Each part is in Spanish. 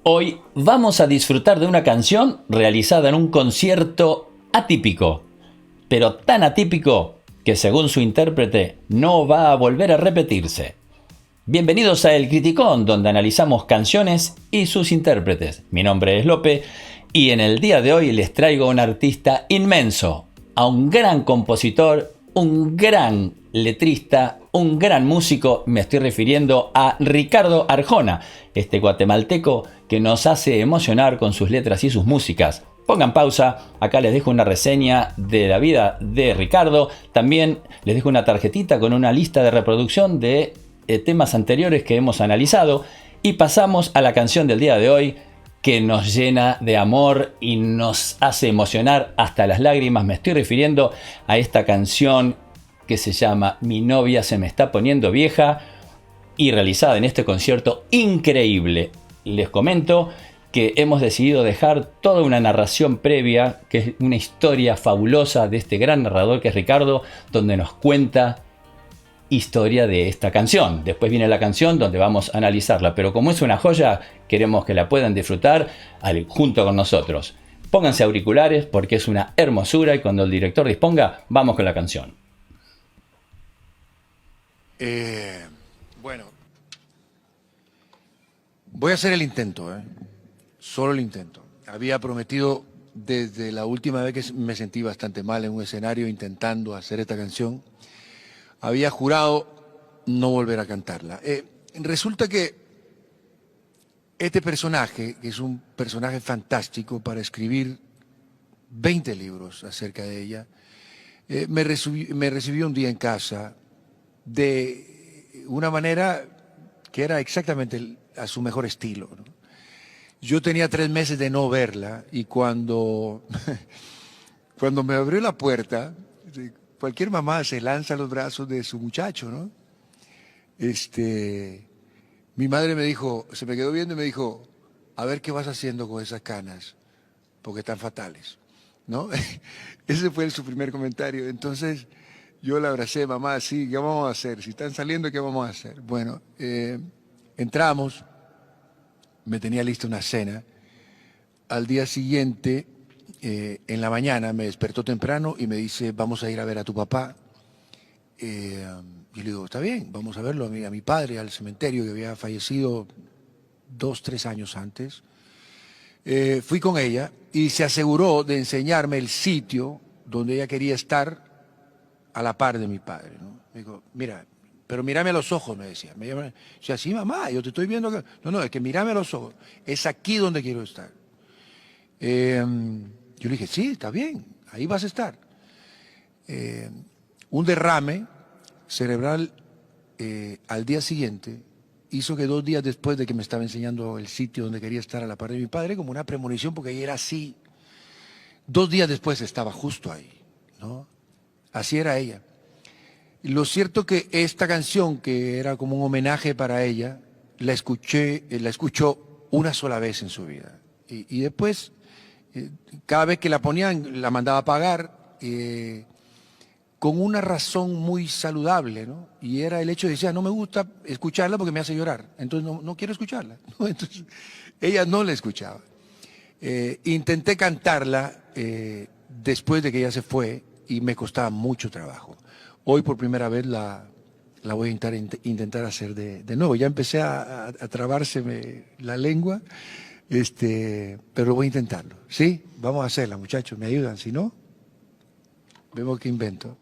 Hoy vamos a disfrutar de una canción realizada en un concierto atípico, pero tan atípico que según su intérprete no va a volver a repetirse. Bienvenidos a El Criticón, donde analizamos canciones y sus intérpretes. Mi nombre es Lope y en el día de hoy les traigo a un artista inmenso, a un gran compositor, un gran letrista, un gran músico. Me estoy refiriendo a Ricardo Arjona, este guatemalteco que nos hace emocionar con sus letras y sus músicas. Pongan pausa, acá les dejo una reseña de la vida de Ricardo. También les dejo una tarjetita con una lista de reproducción de temas anteriores que hemos analizado. Y pasamos a la canción del día de hoy, que nos llena de amor y nos hace emocionar hasta las lágrimas. Me estoy refiriendo a esta canción que se llama Mi novia se me está poniendo vieja y realizada en este concierto increíble. Les comento que hemos decidido dejar toda una narración previa, que es una historia fabulosa de este gran narrador que es Ricardo, donde nos cuenta historia de esta canción. Después viene la canción donde vamos a analizarla, pero como es una joya, queremos que la puedan disfrutar junto con nosotros. Pónganse auriculares porque es una hermosura y cuando el director disponga, vamos con la canción. Bueno, voy a hacer el intento, solo el intento. Había prometido desde la última vez que me sentí bastante mal en un escenario intentando hacer esta canción, había jurado no volver a cantarla. Resulta que este personaje, que es un personaje fantástico para escribir 20 libros acerca de ella, me recibió un día en casa de una manera que era exactamente a su mejor estilo, ¿no? Yo tenía 3 meses de no verla y cuando me abrió la puerta, cualquier mamá se lanza a los brazos de su muchacho, ¿no? Mi madre me dijo, se me quedó viendo y me dijo, a ver qué vas haciendo con esas canas, porque están fatales, ¿no? Ese fue su primer comentario. Entonces yo la abracé, mamá, sí, ¿qué vamos a hacer? Si están saliendo, ¿qué vamos a hacer? Bueno, entramos, me tenía lista una cena. Al día siguiente, en la mañana, me despertó temprano y me dice, vamos a ir a ver a tu papá. Y le digo, está bien, vamos a verlo a mi padre, al cementerio, que había fallecido 2, 3 años antes. Fui con ella y se aseguró de enseñarme el sitio donde ella quería estar a la par de mi padre, ¿no? Me dijo, mira, pero mírame a los ojos, me decía. Yo decía, sí, mamá, yo te estoy viendo. No, es que mírame a los ojos. Es aquí donde quiero estar. Yo le dije, sí, está bien, ahí vas a estar. Un derrame cerebral al día siguiente hizo que 2 días después de que me estaba enseñando el sitio donde quería estar a la par de mi padre, como una premonición, porque ella era así, 2 días después estaba justo ahí, ¿no? Así era ella. Lo cierto que esta canción, que era como un homenaje para ella, la escuchó una sola vez en su vida. Y después, cada vez que la ponían, la mandaba a pagar, con una razón muy saludable, ¿no? Y era el hecho de decir, no me gusta escucharla porque me hace llorar, entonces no quiero escucharla, ¿no? Entonces, ella no la escuchaba. Intenté cantarla después de que ella se fue y me costaba mucho trabajo. Hoy por primera vez la voy a intentar hacer de nuevo. Ya empecé a trabárseme la lengua, pero voy a intentarlo. ¿Sí? Vamos a hacerla, muchachos. ¿Me ayudan? Si no, vemos qué invento.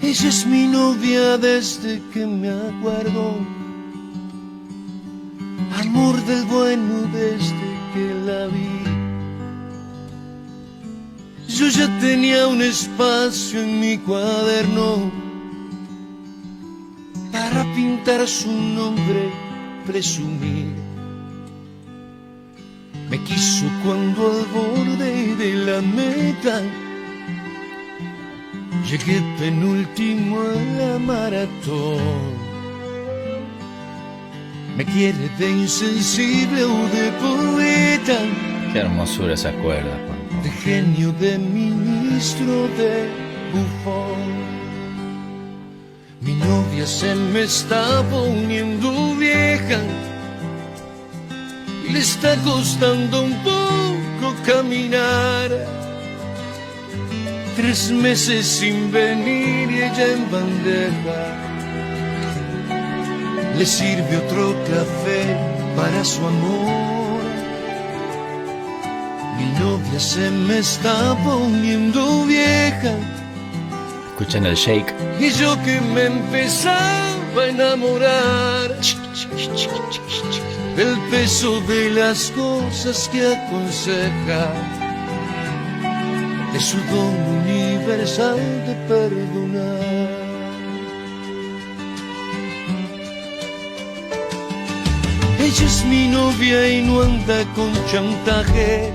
Ella es mi novia desde que me acuerdo, amor del bueno desde que la vi. Yo ya tenía un espacio en mi cuaderno para pintar su nombre, presumir. Me quiso cuando al borde de la meta llegué penúltimo a la maratón. Me quiere de insensible o de poeta, Qué hermosura esas cuerdas, por favor. de genio, de ministro, de bufón. Mi novia se me está poniendo vieja y le está costando un poco caminar. 3 meses sin venir y ella en bandeja le sirve otro café para su amor. Mi novia se me está poniendo vieja Escuchen el shake. y yo que me empezaba a enamorar del peso de las cosas que aconseja, de su don universal de perdonar. Ella es mi novia y no anda con chantajes,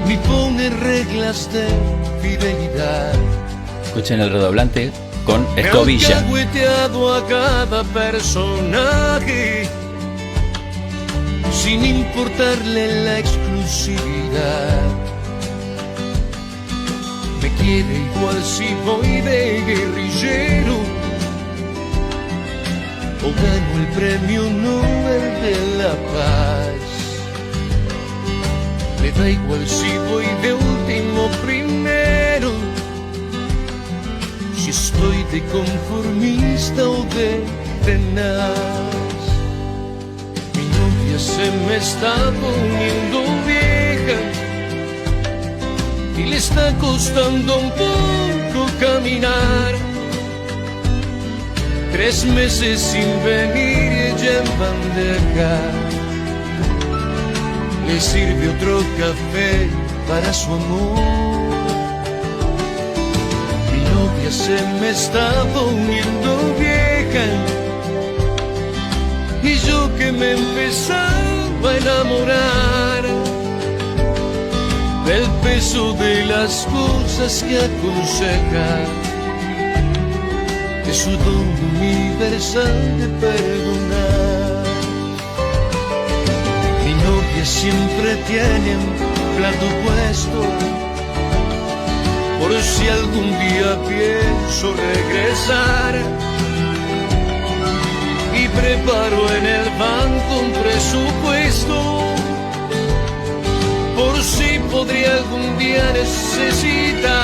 ni pone reglas de fidelidad. Escuchen el redoblante con Me ha escobilla. alcahueteado a cada personaje sin importarle la exclusividad. Me quiere igual si voy de guerrillero o gano el premio Nobel de la Paz. Me da igual si voy de último primero, si estoy de conformista o de tenaz. Mi novia se me está poniendo vieja y le está costando un poco caminar. 3 meses sin venir y ella en bandeja le sirve otro café para su amor. Mi novia se me está poniendo vieja y yo que me empezaba a enamorar del peso de las cosas que aconseja, de su don universal de perdonar. Mi novia siempre tiene un plato puesto por si algún día pienso regresar, y preparo en el banco un presupuesto por si podría algún día necesitar.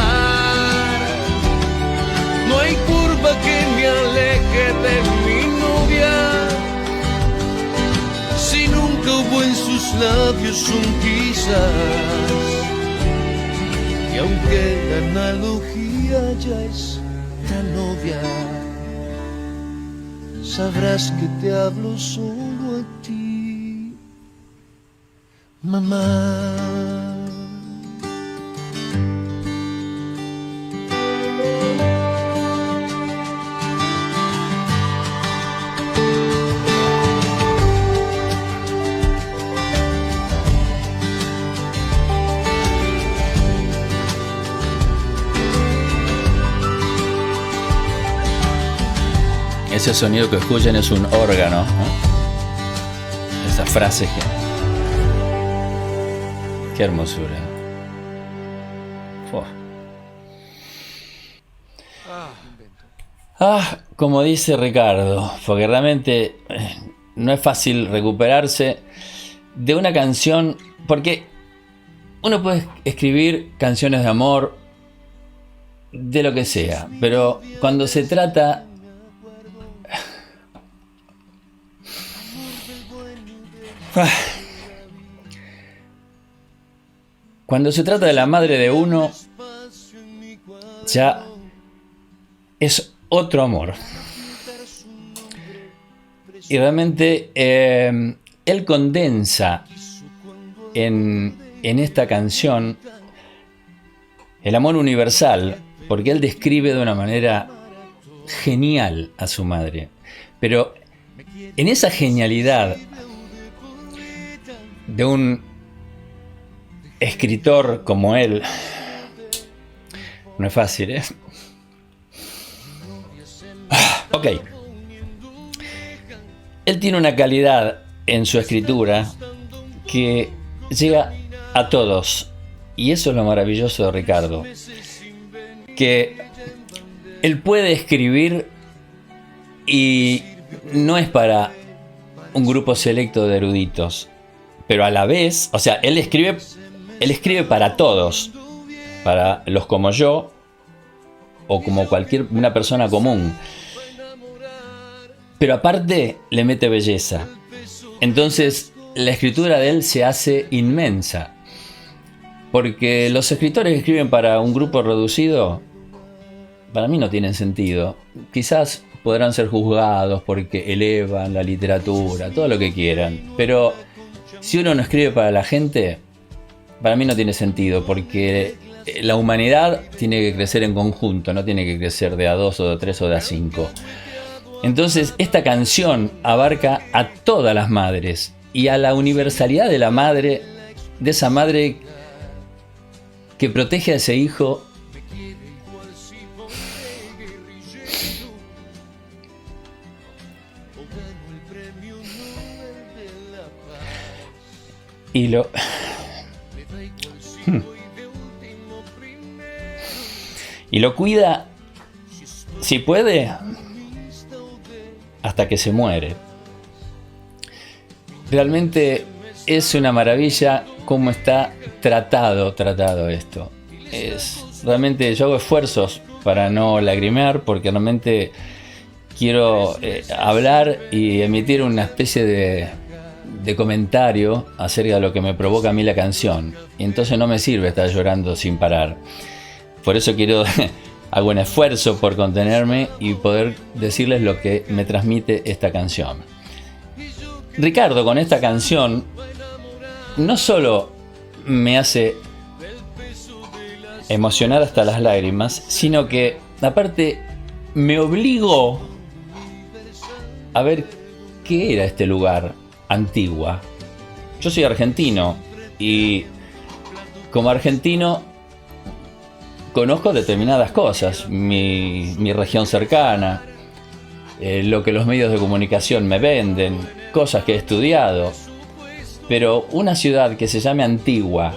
No hay curva que me aleje de mi novia, si nunca hubo en sus labios un quizás. Y aunque la analogía ya es tan obvia, sabrás que te hablo solo a ti, mamá. Ese sonido que escuchan es un órgano, ¿no? Esas frases que... Qué hermosura. Fua. Como dice Ricardo, porque realmente no es fácil recuperarse de una canción, porque uno puede escribir canciones de amor, de lo que sea, pero cuando se trata... Cuando se trata de la madre de uno, ya es otro amor. Y realmente él condensa en esta canción el amor universal, porque él describe de una manera genial a su madre. Pero en esa genialidad de un escritor como él, no es fácil, ¿eh? Ok. Él tiene una calidad en su escritura que llega a todos. Y eso es lo maravilloso de Ricardo, que él puede escribir y no es para un grupo selecto de eruditos, pero a la vez, o sea, él escribe para todos, para los como yo o como una persona común, pero aparte le mete belleza. Entonces la escritura de él se hace inmensa, porque los escritores que escriben para un grupo reducido, para mí no tienen sentido. Quizás podrán ser juzgados porque elevan la literatura, todo lo que quieran, pero si uno no escribe para la gente, para mí no tiene sentido, porque la humanidad tiene que crecer en conjunto, no tiene que crecer de a dos o de a tres o de a cinco. Entonces esta canción abarca a todas las madres y a la universalidad de la madre, de esa madre que protege a ese hijo y lo cuida, si puede, hasta que se muere. Realmente es una maravilla cómo está tratado esto. Realmente yo hago esfuerzos para no lagrimear, porque realmente quiero hablar y emitir una especie de comentario acerca de lo que me provoca a mí la canción, y entonces no me sirve estar llorando sin parar. Por eso hago un esfuerzo por contenerme y poder decirles lo que me transmite esta canción. Ricardo, con esta canción, no solo me hace emocionar hasta las lágrimas, sino que aparte me obligó a ver qué era este lugar, Antigua. Yo soy argentino y como argentino conozco determinadas cosas, mi región cercana, lo que los medios de comunicación me venden, cosas que he estudiado, pero una ciudad que se llame Antigua.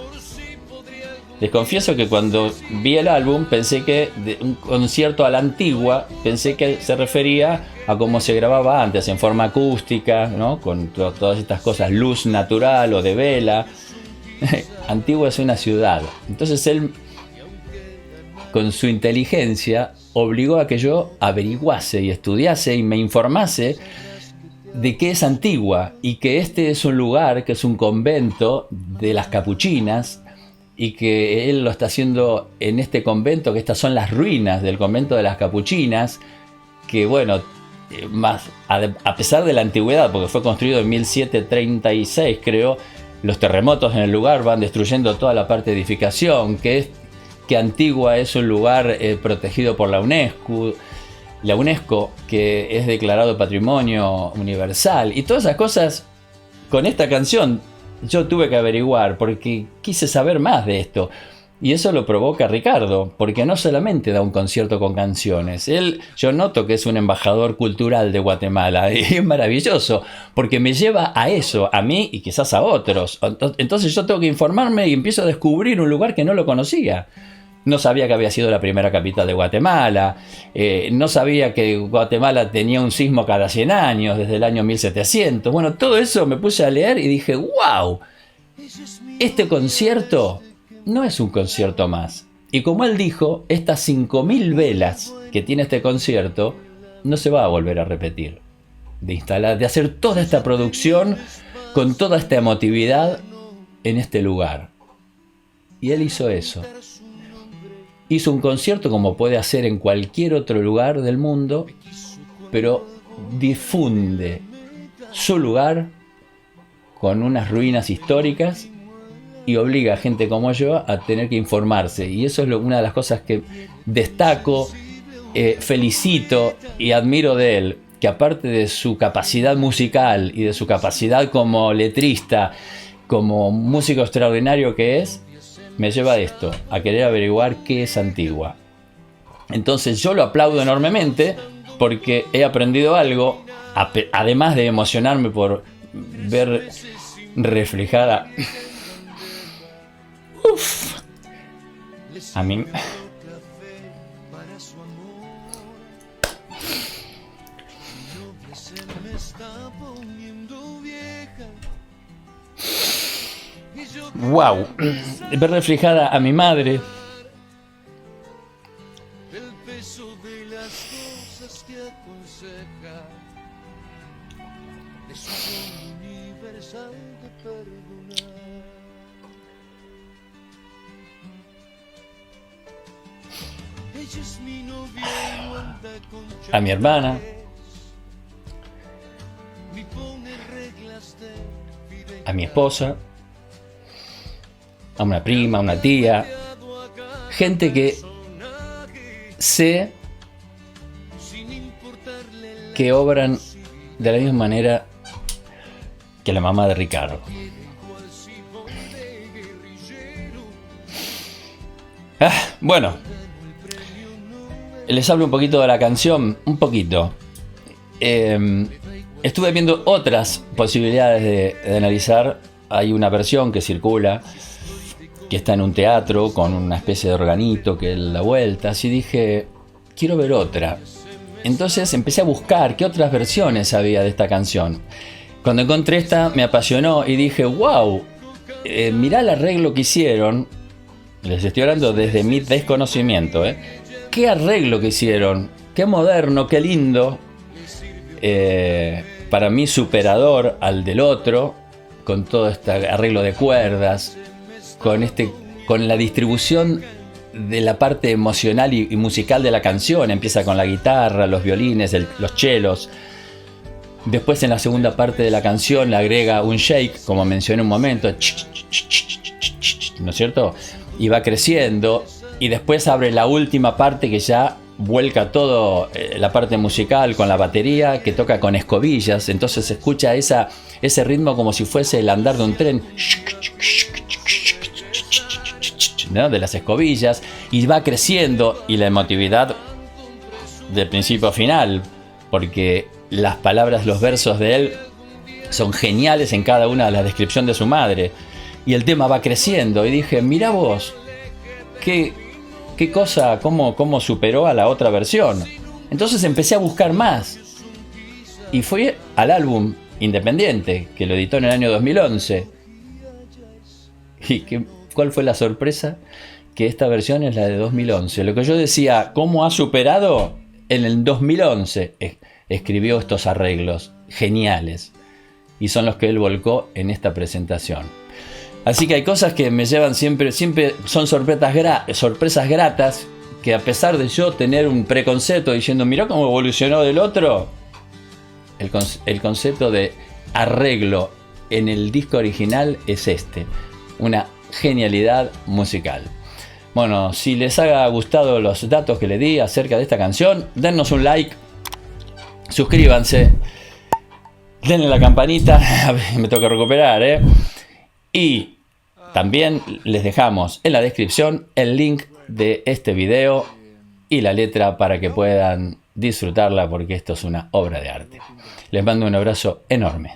Les confieso que cuando vi el álbum pensé que de un concierto a la antigua, pensé que se refería a cómo se grababa antes, en forma acústica, ¿no? Con todas estas cosas, luz natural o de vela. Antigua es una ciudad. Entonces él, con su inteligencia, obligó a que yo averiguase y estudiase y me informase de qué es Antigua, y que este es un lugar, que es un convento de las capuchinas, y que él lo está haciendo en este convento, que estas son las ruinas del convento de las capuchinas, que bueno, a pesar de la antigüedad, porque fue construido en 1736 creo, los terremotos en el lugar van destruyendo toda la parte de edificación, que Antigua es un lugar protegido por la UNESCO, que es declarado Patrimonio Universal, y todas esas cosas. Con esta canción yo tuve que averiguar, porque quise saber más de esto, y eso lo provoca Ricardo, porque no solamente da un concierto con canciones, yo noto que es un embajador cultural de Guatemala, y es maravilloso, porque me lleva a eso, a mí y quizás a otros. Entonces yo tengo que informarme y empiezo a descubrir un lugar que no lo conocía. No sabía que había sido la primera capital de Guatemala, no sabía que Guatemala tenía un sismo cada 100 años, desde el año 1700. Bueno, todo eso me puse a leer y dije, wow, este concierto no es un concierto más. Y como él dijo, estas 5000 velas que tiene este concierto no se va a volver a repetir. De hacer toda esta producción con toda esta emotividad en este lugar. Y él hizo eso. Hizo un concierto como puede hacer en cualquier otro lugar del mundo, pero difunde su lugar con unas ruinas históricas y obliga a gente como yo a tener que informarse. Y eso es una de las cosas que destaco, felicito y admiro de él, que aparte de su capacidad musical y de su capacidad como letrista, como músico extraordinario que es, me lleva a esto, a querer averiguar qué es Antigua. Entonces yo lo aplaudo enormemente, porque he aprendido algo, además de emocionarme por ver reflejada. Uf. A mí. Wow. Ver reflejada a mi madre. El peso de las cosas que aconseja, de su don universal de perdonar. Ella es mi novia y no anda con A mi hermana. ni pone reglas de A mi esposa. A una prima, a una tía. Gente que sé que obran de la misma manera que la mamá de Ricardo. Bueno, les hablo un poquito de la canción, un poquito. Estuve viendo otras posibilidades de analizar. Hay una versión que circula, que está en un teatro con una especie de organito que da vueltas, y dije, quiero ver otra. Entonces empecé a buscar qué otras versiones había de esta canción. Cuando encontré esta me apasionó y dije, wow, mirá el arreglo que hicieron. Les estoy hablando desde mi desconocimiento, qué arreglo que hicieron, qué moderno, qué lindo. Para mí superador al del otro, con todo este arreglo de cuerdas, con la distribución de la parte emocional y musical de la canción. Empieza con la guitarra, los violines, los chelos. Después, en la segunda parte de la canción, le agrega un shake, como mencioné un momento, ¿no es cierto? Y va creciendo. Y después abre la última parte que ya vuelca todo la parte musical con la batería, que toca con escobillas. Entonces se escucha ese ritmo como si fuese el andar de un tren, ¿no? De las escobillas, y va creciendo, y la emotividad de principio a final, porque las palabras, los versos de él son geniales en cada una de las descripciones de su madre, y el tema va creciendo, y dije, mira vos, qué cosa, cómo superó a la otra versión. Entonces empecé a buscar más, y fui al álbum Independiente, que lo editó en el año 2011, y ¿cuál fue la sorpresa? Que esta versión es la de 2011. Lo que yo decía, ¿cómo ha superado? En el 2011 escribió estos arreglos geniales. Y son los que él volcó en esta presentación. Así que hay cosas que me llevan siempre son sorpresas gratas, que a pesar de yo tener un preconcepto diciendo, mirá cómo evolucionó del otro, el concepto de arreglo en el disco original es una genialidad musical. Bueno, si les ha gustado los datos que le di acerca de esta canción, dennos un like, suscríbanse, denle la campanita, me toca recuperar, y también les dejamos en la descripción el link de este video y la letra para que puedan disfrutarla, porque esto es una obra de arte. Les mando un abrazo enorme.